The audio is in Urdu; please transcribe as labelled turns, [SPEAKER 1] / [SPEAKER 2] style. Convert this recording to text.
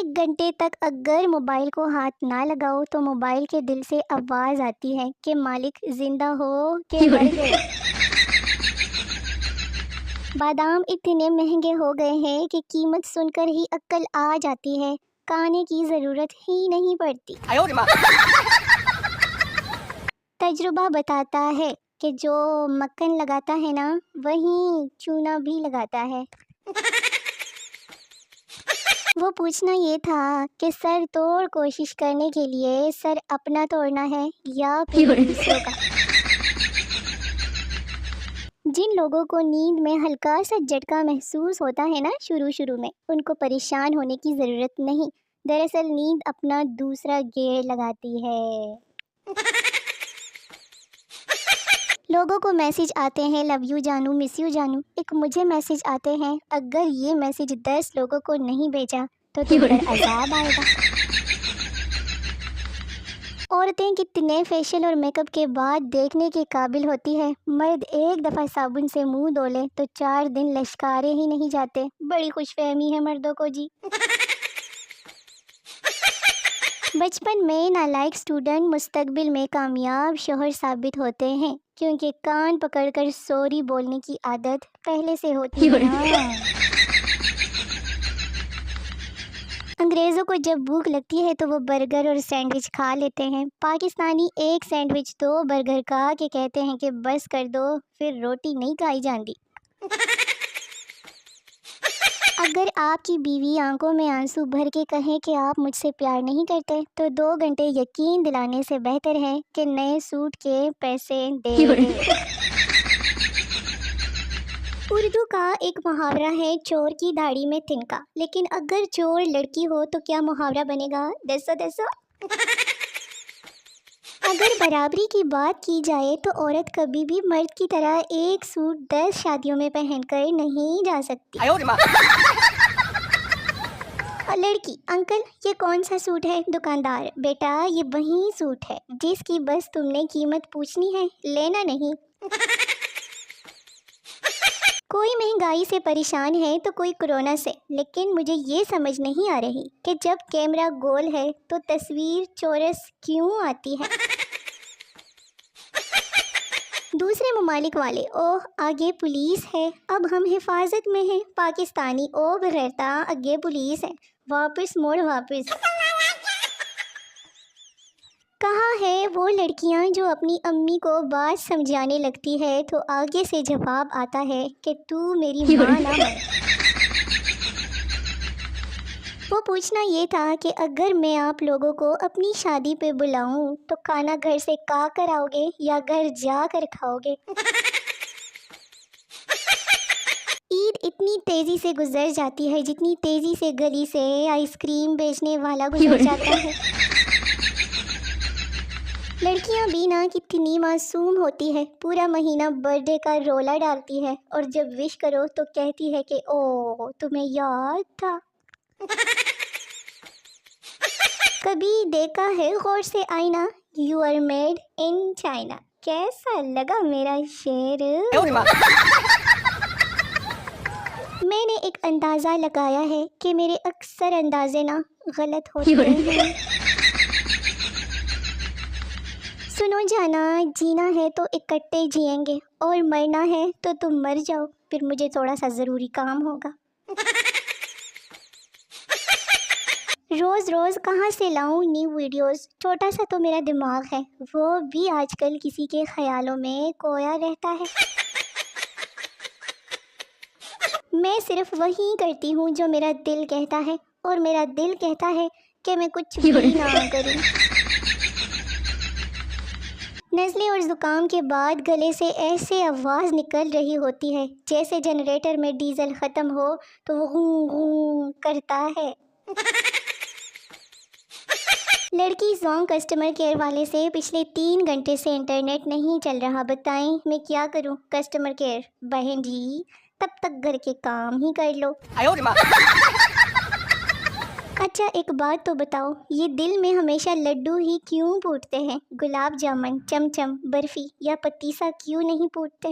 [SPEAKER 1] 1 گھنٹے تک اگر موبائل کو ہاتھ نہ لگاؤ تو موبائل کے دل سے آواز آتی ہے کہ مالک زندہ ہو کہ مر گئے۔ بادام اتنے مہنگے ہو گئے ہیں کہ قیمت سن کر ہی عقل آ جاتی ہے، کھانے کی ضرورت ہی نہیں پڑتی۔ تجربہ بتاتا ہے کہ جو مکھن لگاتا ہے نا وہیں چونا بھی لگاتا ہے۔ وہ پوچھنا یہ تھا کہ سر توڑ کوشش کرنے کے لیے سر اپنا توڑنا ہے یا پھر دوسروں کا۔ جن لوگوں کو نیند میں ہلکا سا جھٹکا محسوس ہوتا ہے نا شروع میں، ان کو پریشان ہونے کی ضرورت نہیں، دراصل نیند اپنا دوسرا گیئر لگاتی ہے۔ لوگوں کو میسج آتے ہیں لو یو جانو، مس یو جانو، ایک مجھے میسج آتے ہیں اگر یہ میسج 10 لوگوں کو نہیں بھیجا تو تم پر عذاب آئے گا۔ عورتیں کتنے فیشل اور میک اپ کے بعد دیکھنے کے قابل ہوتی ہے، مرد ایک دفعہ صابن سے منہ دھو لے تو 4 دن لشکارے ہی نہیں جاتے، بڑی خوش فہمی ہے مردوں کو جی۔ بچپن میں نالائق اسٹوڈنٹ مستقبل میں کامیاب شوہر ثابت ہوتے ہیں کیونکہ کان پکڑ کر سوری بولنے کی عادت پہلے سے ہوتی ہے نا۔ انگریزوں کو جب بھوک لگتی ہے تو وہ برگر اور سینڈوچ کھا لیتے ہیں، پاکستانی ایک سینڈوچ 2 برگر کھا کے کہتے ہیں کہ بس کر دو، پھر روٹی نہیں کھائی جاندی۔ اگر آپ کی بیوی آنکھوں میں آنسو بھر کے کہے کہ آپ مجھ سے پیار نہیں کرتے تو 2 گھنٹے یقین دلانے سے بہتر ہے کہ نئے سوٹ کے پیسے دے دے۔ اردو کا ایک محاورہ ہے چور کی داڑھی میں تنکا، لیکن اگر چور لڑکی ہو تو کیا محاورہ بنے گا؟ دسو دسو۔ اگر برابری کی بات کی جائے تو عورت کبھی بھی مرد کی طرح ایک سوٹ 10 شادیوں میں پہن کر نہیں جا سکتی۔ اور لڑکی، انکل یہ کون سا سوٹ ہے؟ دکاندار، بیٹا یہ وہی سوٹ ہے جس کی بس تم نے قیمت پوچھنی ہے، لینا نہیں۔ کوئی مہنگائی سے پریشان ہے تو کوئی کرونا سے، لیکن مجھے یہ سمجھ نہیں آ رہی کہ جب کیمرہ گول ہے تو تصویر چورس کیوں آتی ہے؟ دوسرے ممالک والے، اوہ آگے پولیس ہے، اب ہم حفاظت میں ہیں، پاکستانی او بغیرتا آگے پولیس ہے، واپس موڑ واپس۔ کہاں ہے وہ لڑکیاں جو اپنی امی کو بات سمجھانے لگتی ہے تو آگے سے جواب آتا ہے کہ تو میری ماں نہ بن۔ وہ پوچھنا یہ تھا کہ اگر میں آپ لوگوں کو اپنی شادی پہ بلاؤں تو کھانا گھر سے کھا کر آؤ گے یا گھر جا کر کھاؤ گے؟ عید اتنی تیزی سے گزر جاتی ہے جتنی تیزی سے گلی سے آئس کریم بیچنے والا گزر جاتا ہے۔ لڑکیاں بھی نا کتنی معصوم ہوتی ہے، پورا مہینہ برتھ ڈے کا رولا ڈالتی ہے اور جب وش کرو تو کہتی ہے کہ او تمہیں یاد تھا۔ کبھی دیکھا ہے غور سے آئینہ؟ You are made in China. کیسا لگا میرا شعر؟ میں نے ایک اندازہ لگایا ہے کہ میرے اکثر اندازے نا غلط ہوتے ہیں۔ سنو جانا، جینا ہے تو اکٹھے جئیں گے اور مرنا ہے تو تم مر جاؤ، پھر مجھے تھوڑا سا ضروری کام ہوگا۔ روز روز کہاں سے لاؤں نیو ویڈیوز؟ چھوٹا سا تو میرا دماغ ہے، وہ بھی آج کل کسی کے خیالوں میں کھویا رہتا ہے۔ میں صرف وہی کرتی ہوں جو میرا دل کہتا ہے، اور میرا دل کہتا ہے کہ میں کچھ بھی نہ کروں۔ نزلے اور زکام کے بعد گلے سے ایسے آواز نکل رہی ہوتی ہے جیسے جنریٹر میں ڈیزل ختم ہو تو وہ غوں غوں کرتا ہے۔ لڑکی زونگ کسٹمر کیئر والے سے پچھلے 3 گھنٹے سے انٹرنیٹ نہیں چل رہا، بتائیں میں کیا کروں؟ کسٹمر کیئر، بہن جی تب تک گھر کے کام ہی کر لو۔ اچھا ایک بات تو بتاؤ، یہ دل میں ہمیشہ لڈو ہی کیوں پھوٹتے ہیں؟ گلاب جامن، چمچم، برفی یا پتیسا کیوں نہیں پھوٹتے؟